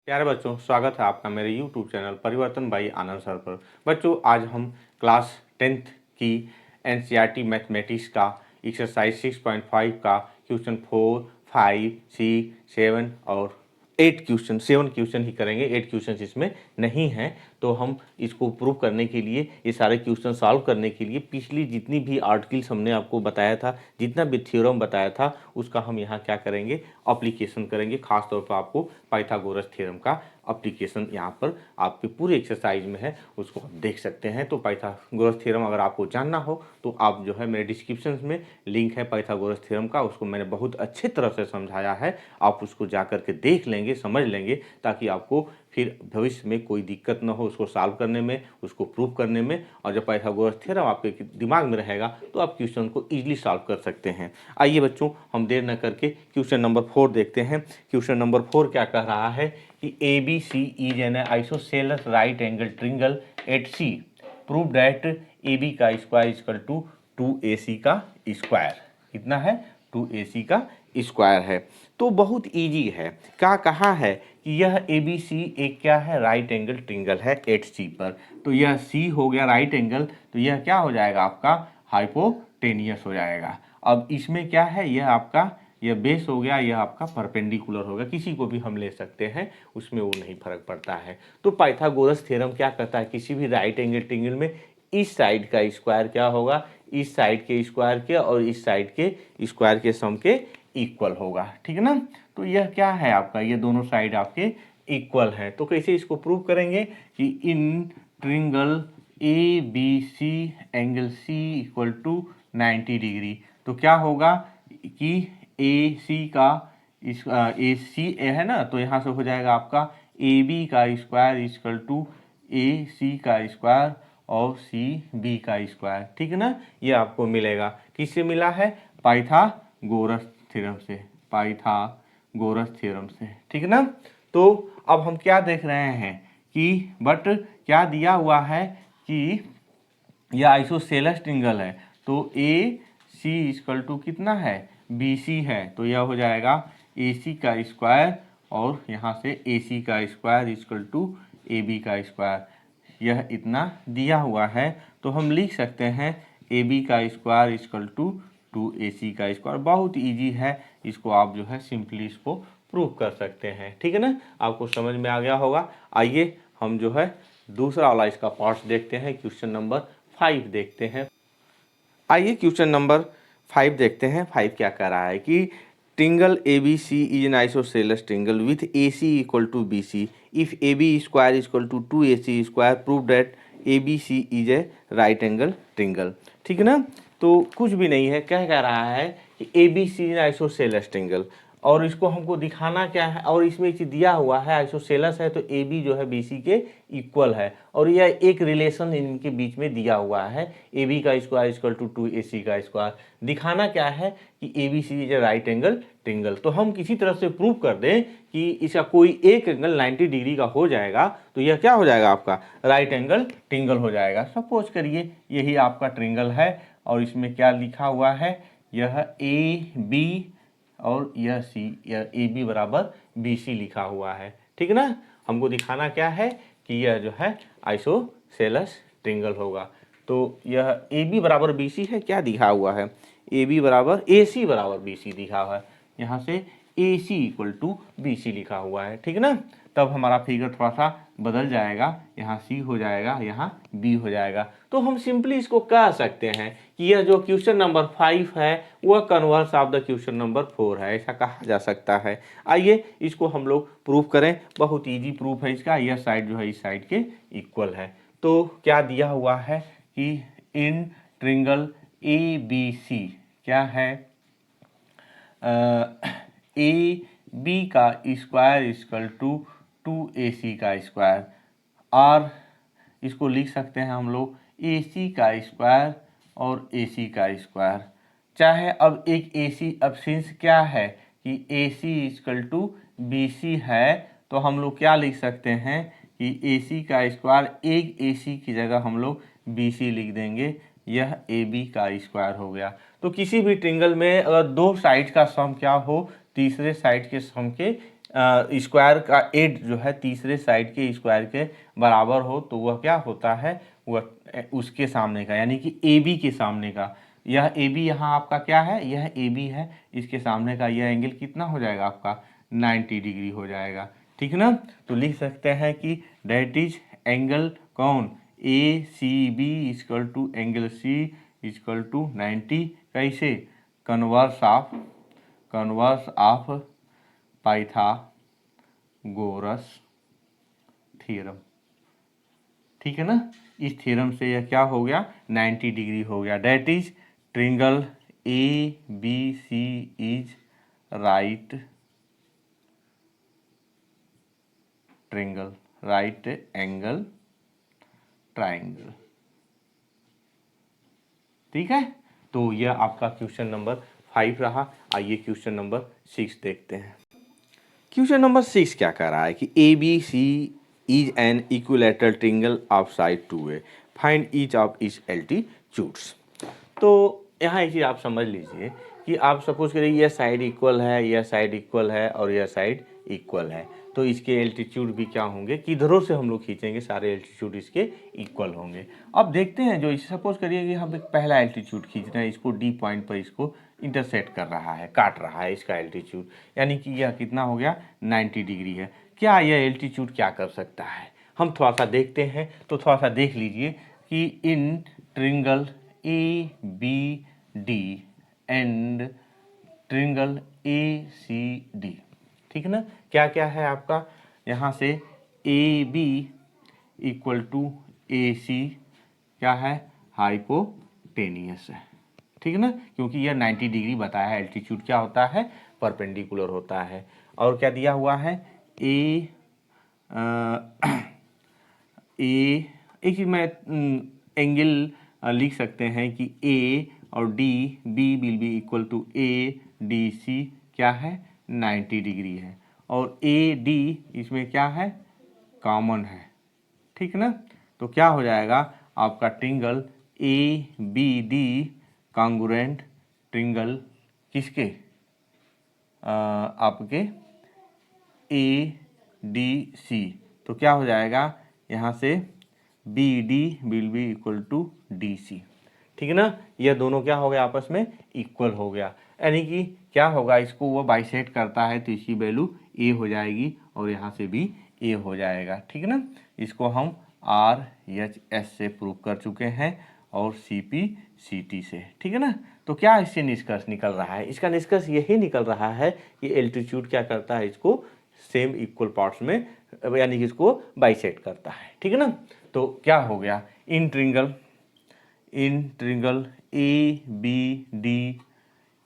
प्यारे बच्चों, स्वागत है आपका मेरे YouTube चैनल परिवर्तन बाई आनंद सर पर। बच्चों, आज हम क्लास 10th की NCERT मैथमेटिक्स का एक्सरसाइज 6.5 का क्वेश्चन 4, 5, 6, 7 और 8 क्वेश्चन 7 क्वेश्चन ही करेंगे। 8 क्वेश्चन इसमें नहीं हैं, तो हम इसको प्रूव करने के लिए, ये सारे क्वेश्चन सॉल्व करने के लिए पिछली जितनी भी आर्टिकल्स हमने आपको बताया था, जितना भी थ्योरम बताया था, उसका हम यहाँ क्या करेंगे, एप्लीकेशन करेंगे। खास तौर पर आपको पाइथागोरस थ्योरम का एप्लीकेशन यहाँ पर आपके पूरे एक्सरसाइज में है, उसको आप देख सकते हैं। तो पाइथागोरस थ्योरम अगर आपको जानना हो तो आप जो है मेरे डिस्क्रिप्शन में लिंक है पाइथागोरस थ्योरम का, उसको मैंने बहुत अच्छी तरह से समझाया है। आप उसको जा कर के देख लेंगे, समझ लेंगे, ताकि आपको फिर भविष्य में कोई दिक्कत ना हो उसको सॉल्व करने में, उसको प्रूव करने में। और जब पाइथागोरस थ्योरम आपके दिमाग में रहेगा तो आप क्वेश्चन को ईजिली सॉल्व कर सकते हैं। आइए बच्चों, हम देर न करके क्वेश्चन नंबर 4 देखते हैं। क्वेश्चन नंबर 4 क्या कह रहा है कि ABC is an isosceles right angle triangle at C। Prove that AB का स्क्वायर इक्वल टू 2AC का स्क्वायर। कितना है? 2AC का स्क्वायर है। तो बहुत इजी है। क्या कहा है कि यह ABC एक क्या है, राइट एंगल ट्रिंगल है एट C पर। तो यह C हो गया राइट एंगल, तो यह क्या हो जाएगा आपका, हाइपोटेनियस हो जाएगा। अब इसमें क्या है, यह आपका यह बेस हो गया, यह आपका परपेंडिकुलर होगा, किसी को भी हम ले सकते हैं, उसमें वो नहीं फर्क पड़ता है। तो पाइथागोरस थ्योरम क्या कहता है, किसी भी राइट एंगल ट्रिंगल में इस साइड का स्क्वायर क्या होगा, इस साइड के स्क्वायर के और इस साइड के स्क्वायर के सम के इक्वल होगा। ठीक है ना। तो यह क्या है आपका, ये दोनों साइड आपके इक्वल है। तो कैसे इसको प्रूव करेंगे कि in triangle ABC angle C equal to 90 degree. तो क्या होगा कि AC का AC है ना, तो यहाँ से हो जाएगा आपका AB का स्क्वायर इक्वल टू AC का स्क्वायर और CB का स्क्वायर। ठीक है ना। ये आपको मिलेगा, किससे मिला है, पाइथागोरस थ्योरम से, पाइथागोरस थ्योरम से। ठीक है ना। तो अब हम क्या देख रहे हैं कि बट क्या दिया हुआ है कि यह आइसोसेलेस ट्रिंगल है। तो AC इक्वल टू कितना है, BC है। तो यह हो जाएगा AC का स्क्वायर और यहाँ से AC का स्क्वायर इक्वल टू AB का स्क्वायर। यह इतना दिया हुआ है, तो हम लिख सकते हैं AB का स्क्वायर इक्वल टू 2AC का स्क्वायर। बहुत इजी है, इसको आप जो है सिंपली इसको प्रूव कर सकते हैं। ठीक है ना, आपको समझ में आ गया होगा। आइए हम जो है दूसरा वाला इसका पार्ट्स देखते हैं, क्वेश्चन नंबर 5 देखते हैं। आइए क्वेश्चन नंबर 5 देखते हैं। 5 क्या कह रहा है कि triangle ABC is an isosceles triangle with AC equal to BC if AB square equal to 2AC square prove that ABC is a right angle triangle. ठीक है ना। तो कुछ भी नहीं है, क्या कह रहा है कि ABC इज आइसोसेलेस ट्रिंगल, और इसको हमको दिखाना क्या है, और इसमें एक चीज दिया हुआ है आइसोसेलेस है, तो AB जो है BC के इक्वल है, और यह एक रिलेशन इनके बीच में दिया हुआ है, AB का स्क्वायर इक्वल टू 2AC का स्क्वायर। दिखाना क्या है कि ABC is a right angle triangle. तो हम किसी तरह से प्रूव कर दें कि इसका कोई एक एंगल 90 डिग्री का हो जाएगा, तो यह क्या हो जाएगा आपका, राइट एंगल ट्रिंगल हो जाएगा। सपोज करिए यही आपका ट्रिंगल है, और इसमें क्या लिखा हुआ है, यह AB और यह C, यह AB बराबर BC लिखा हुआ है। ठीक है ना। हमको दिखाना क्या है कि यह जो है आइसोसेलेस ट्रिंगल होगा। तो यह AB बराबर BC है, क्या दिखा हुआ है, AB बराबर AC बराबर BC दिखा हुआ है, यहाँ से AC इक्वल टू BC लिखा हुआ है। ठीक है ना। तब हमारा फिगर थोड़ा सा बदल जाएगा, यहाँ C हो जाएगा, यहाँ B हो जाएगा। तो हम सिंपली इसको कह सकते हैं कि यह जो क्वेश्चन नंबर 5 है वह converse of the question number 4 है, ऐसा कहा जा सकता है। आइए इसको हम लोग प्रूफ करें। बहुत इजी प्रूफ है इसका, यह साइड जो है इस साइड के इक्वल है। तो क्या दिया हुआ है कि इन ट्रिंगल ABC क्या है, AB का स्क्वायर इक्वल टू 2AC का स्क्वायर, और इसको लिख सकते हैं हम लोग AC का स्क्वायर और AC का स्क्वायर। चाहे अब एक AC, अब सिंस क्या है कि AC इक्वल टू BC है, तो हम लोग क्या लिख सकते हैं कि AC का स्क्वायर, एक AC की जगह हम लोग BC लिख देंगे, यह AB का स्क्वायर हो गया। तो किसी भी ट्रिंगल में अगर दो साइड का सम क्या हो, तीसरे साइड के सम के स्क्वायर का एड जो है तीसरे साइड के स्क्वायर के बराबर हो तो वह क्या होता है, वह उसके सामने का यानी कि ए बी के सामने का, यह ए बी यहाँ आपका क्या है, यह ए बी है, इसके सामने का यह एंगल कितना हो जाएगा आपका 90 डिग्री हो जाएगा। ठीक ना, तो लिख सकते हैं कि डेट इज एंगल कौन, A C B equal to angle C equal to 90, कैसे, कन्वर्स ऑफ पाइथागोरस थ्योरम। ठीक है ना, इस थ्योरम से यह क्या हो गया 90 डिग्री हो गया। That is triangle a b c is right angle triangle. ठीक है, तो यह आपका क्वेश्चन नंबर 5 रहा। आइए क्वेश्चन नंबर 6 देखते हैं। क्वेश्चन नंबर 6 क्या कह रहा है कि a b c is an equilateral triangle of side 2a, find each of its altitudes. तो यहाँ एक चीज़ आप समझ लीजिए कि आप सपोज करिए यह साइड इक्वल है, यह साइड इक्वल है और यह साइड इक्वल है, तो इसके एल्टीट्यूड भी क्या होंगे, किधरों से हम लोग खींचेंगे सारे एल्टीट्यूड इसके इक्वल होंगे। अब देखते हैं, जो सपोज करिए कि हम एक पहला एल्टीट्यूड खींच रहे हैं, इसको डी पॉइंट पर इसको इंटरसेक्ट कर रहा है, काट रहा है इसका एल्टीट्यूड, यानी कि यह कितना हो गया 90 डिग्री है। क्या यह एल्टीट्यूड क्या कर सकता है, हम थोड़ा सा देखते हैं। तो थोड़ा सा देख लीजिए कि in triangle A B d and triangle a c d, ठीक है ना, क्या क्या है आपका, यहाँ से a b equal to a c क्या है, हाइपोटेनियस है। ठीक है ना, क्योंकि यह 90 डिग्री बताया है, एल्टीट्यूड क्या होता है, परपेंडिकुलर होता है। और क्या दिया हुआ है, ए एक चीज में एंगल लिख सकते हैं कि ए और d b will be equal to A d c क्या है 90 डिग्री है, और ए डी इसमें क्या है कॉमन है। ठीक है ना, तो क्या हो जाएगा आपका triangle A B d congruent triangle किसके, आपके ए डी सी, तो क्या हो जाएगा यहाँ से b d will be equal to d c. ठीक है ना, यह दोनों क्या हो गया आपस में इक्वल हो गया, यानी कि क्या होगा, इसको वो बाइसेक्ट करता है तो इसकी वैल्यू ए हो जाएगी और यहाँ से भी ए हो जाएगा। ठीक है ना, इसको हम आर एच एस से प्रूव कर चुके हैं और सी पी सी टी से। ठीक है ना, तो क्या इससे निष्कर्ष निकल रहा है, इसका निष्कर्ष यही निकल रहा है कि एल्टीट्यूड क्या करता है, इसको सेम इक्वल पार्ट्स में यानी कि इसको बाइसेक्ट करता है। ठीक है ना, तो क्या हो गया, in triangle A B D,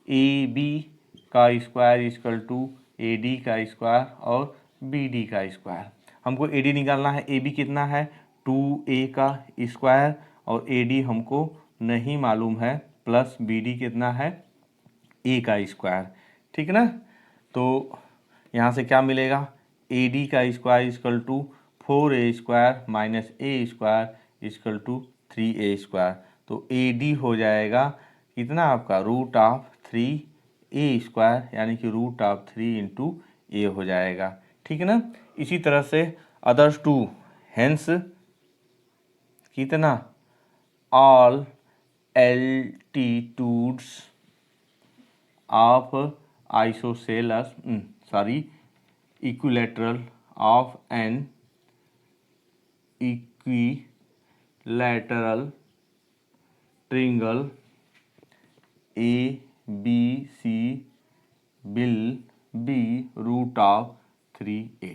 A B का square equal to A D का स्क्वायर और बी डी का स्क्वायर। हमको ए डी निकालना है, ए बी कितना है 2a का स्क्वायर और ए डी हमको नहीं मालूम है, प्लस बी डी कितना है ए का स्क्वायर। ठीक है ना, तो यहाँ से क्या मिलेगा, ए डी का square equal to 4a square minus a square equal to 3a square, तो ए डी हो जाएगा कितना आपका √3a स्क्वायर, यानी कि √3 इंटू ए हो जाएगा। ठीक है ना, इसी तरह से अदर्स टू, हेंस कितना all altitudes of isosceles equilateral of an equilateral triangle A b c will be √3a।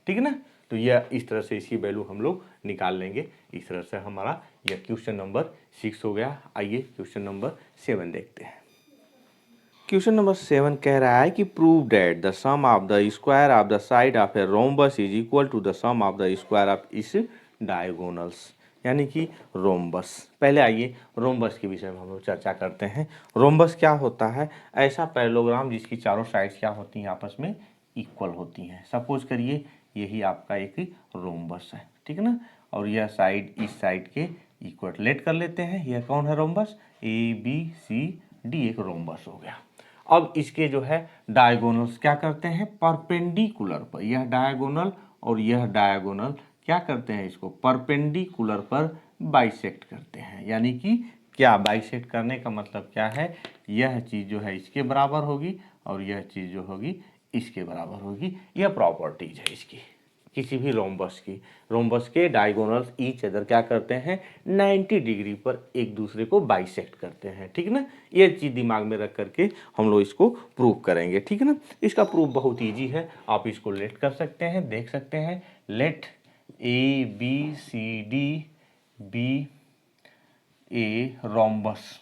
ठीक है ना, तो यह इस तरह से इसकी वैल्यू हम लोग निकाल लेंगे। इस तरह से हमारा यह क्वेश्चन नंबर 6 हो गया। आइए क्वेश्चन नंबर 7 देखते हैं। क्वेश्चन नंबर 7 कह रहा है कि prove that the sum of the square of the side of a rhombus is equal to the sum of the square of its diagonals, यानी कि रोम्बस। पहले आइए रोम्बस के विषय में हम लोग चर्चा करते हैं। रोम्बस क्या होता है, ऐसा पैरेललोग्राम जिसकी चारों साइड्स क्या होती हैं आपस में इक्वल होती हैं। सपोज करिए यही आपका एक रोम्बस है। ठीक है ना, और यह साइड इस साइड के इक्वलेट कर लेते हैं। यह कौन है rhombus, a b c d एक रोम्बस हो गया। अब इसके जो है डायगोनल्स क्या करते हैं, परपेंडिकुलर पर, यह डायगोनल और यह डायगोनल क्या करते हैं, इसको परपेंडिकुलर पर बाइसेक्ट करते हैं। यानी कि क्या बाइसेक्ट करने का मतलब क्या है, यह चीज़ जो है इसके बराबर होगी और यह चीज़ जो होगी इसके बराबर होगी। यह प्रॉपर्टीज है इसकी, किसी भी रोम्बस के डायगोनल्स ईच अदर क्या करते हैं, 90 डिग्री पर एक दूसरे को बाइसेक्ट करते हैं। ठीक है ना, ये चीज़ दिमाग में रख करके हम लोग इसको प्रूव करेंगे। ठीक है ना, इसका प्रूफ बहुत ईजी है, आप इसको लेट कर सकते हैं, देख सकते हैं। Let a b c d be a rhombus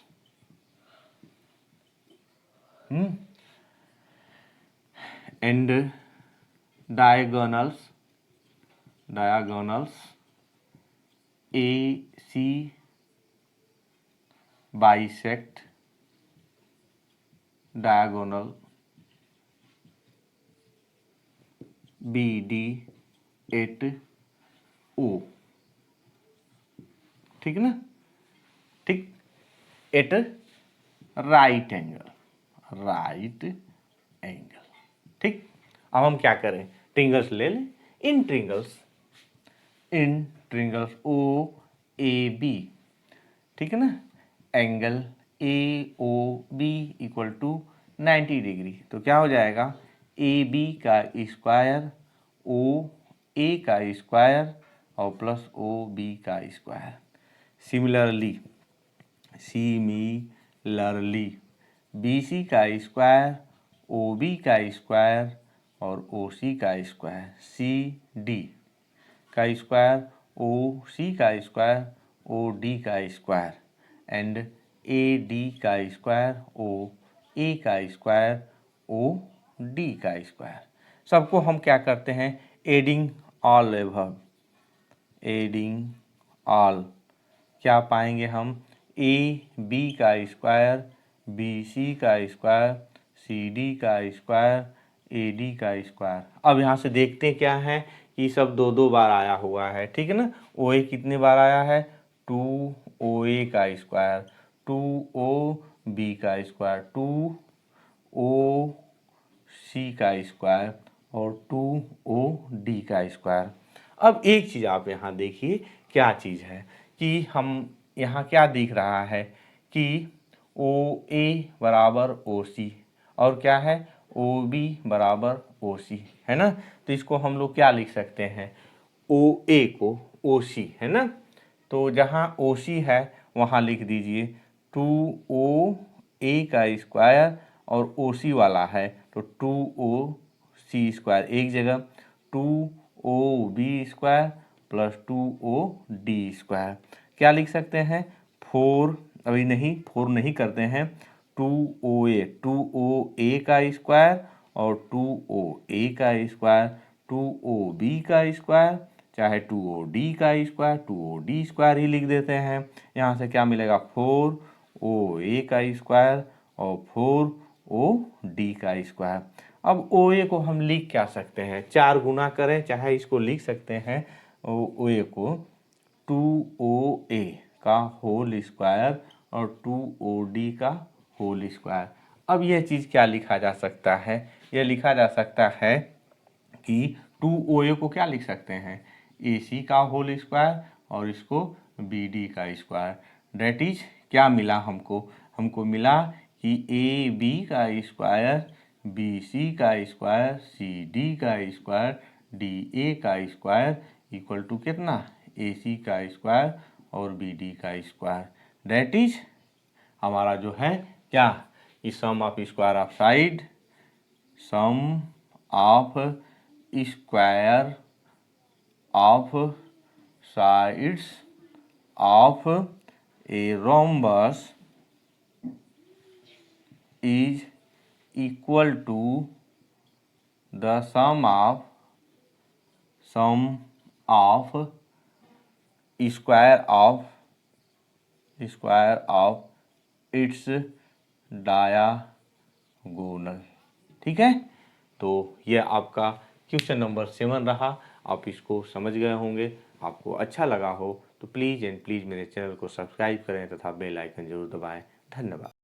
and diagonals AC bisect diagonal BD at O। ठीक है ना, ठीक, एट राइट एंगल। ठीक, अब हम क्या करें, ट्रिंगल्स ले लें। इन ट्रिंगल्स ओ ए बी, ठीक है ना, angle a o b equal to 90 degree. तो क्या हो जाएगा, ए बी का स्क्वायर ओ ए का स्क्वायर और प्लस ओ बी का स्क्वायर। सिमिलरली बी सी का स्क्वायर ओ बी का स्क्वायर और ओ सी का स्क्वायर, सी डी का स्क्वायर ओ सी का स्क्वायर ओ डी का स्क्वायर एंड ए डी का स्क्वायर ओ ए का स्क्वायर ओ डी का स्क्वायर। सबको हम क्या करते हैं, adding all above, adding all क्या पाएंगे हम, ए बी का स्क्वायर बी सी का स्क्वायर सी डी का स्क्वायर ए डी का स्क्वायर। अब यहाँ से देखते हैं क्या है कि सब दो दो बार आया हुआ है। ठीक है ना, ओ ए कितने बार आया है, 2 ओ ए का स्क्वायर 2 ओ बी का स्क्वायर 2 ओ सी का स्क्वायर और 2 ओ डी का स्क्वायर। अब एक चीज़ आप यहाँ देखिए, क्या चीज़ है कि हम यहाँ क्या दिख रहा है कि ओ ए बराबर ओ सी और क्या है, ओ बी बराबर ओ सी, है ना। तो इसको हम लोग क्या लिख सकते हैं, ओ ए को ओ सी, है ना। तो जहाँ ओ सी है वहाँ लिख दीजिए 2 ओ ए का स्क्वायर और ओ सी वाला है तो 2 ओ सी स्क्वायर एक जगह, 2 o b square plus 2 o d square. क्या लिख सकते हैं, 4 अभी नहीं, 4 नहीं करते हैं, 2 ओ ए का स्क्वायर और 2 ओ ए का स्क्वायर 2 ओ बी का स्क्वायर चाहे 2 ओ डी का स्क्वायर 2 ओ डी स्क्वायर ही लिख देते हैं। यहाँ से क्या मिलेगा, 4 ओ ए का स्क्वायर और 4 ओ डी का स्क्वायर। अब ओ ए को हम लिख क्या सकते हैं, 4 गुना करें चाहे इसको लिख सकते हैं ओ ए को 2 ओ ए का होल स्क्वायर और 2 ओ डी का होल स्क्वायर। अब यह चीज़ क्या लिखा जा सकता है, यह लिखा जा सकता है कि 2 ओ ए को क्या लिख सकते हैं, ए सी का होल स्क्वायर और इसको बी डी का स्क्वायर। डेट इज क्या मिला हमको, हमको मिला कि ए बी का स्क्वायर बी सी का स्क्वायर सी डी का स्क्वायर डी ए का स्क्वायर इक्वल टू कितना, ए सी का स्क्वायर और बी डी का स्क्वायर। डेट इज हमारा जो है क्या, कि sum of square of side, sum of square of sides of a rhombus is equal to the sum of square of its diagonal। ठीक है, तो यह आपका क्वेश्चन नंबर 7 रहा। आप इसको समझ गए होंगे, आपको अच्छा लगा हो तो प्लीज़ एंड प्लीज़ मेरे चैनल को सब्सक्राइब करें तथा बेल आइकन जरूर दबाएं। धन्यवाद।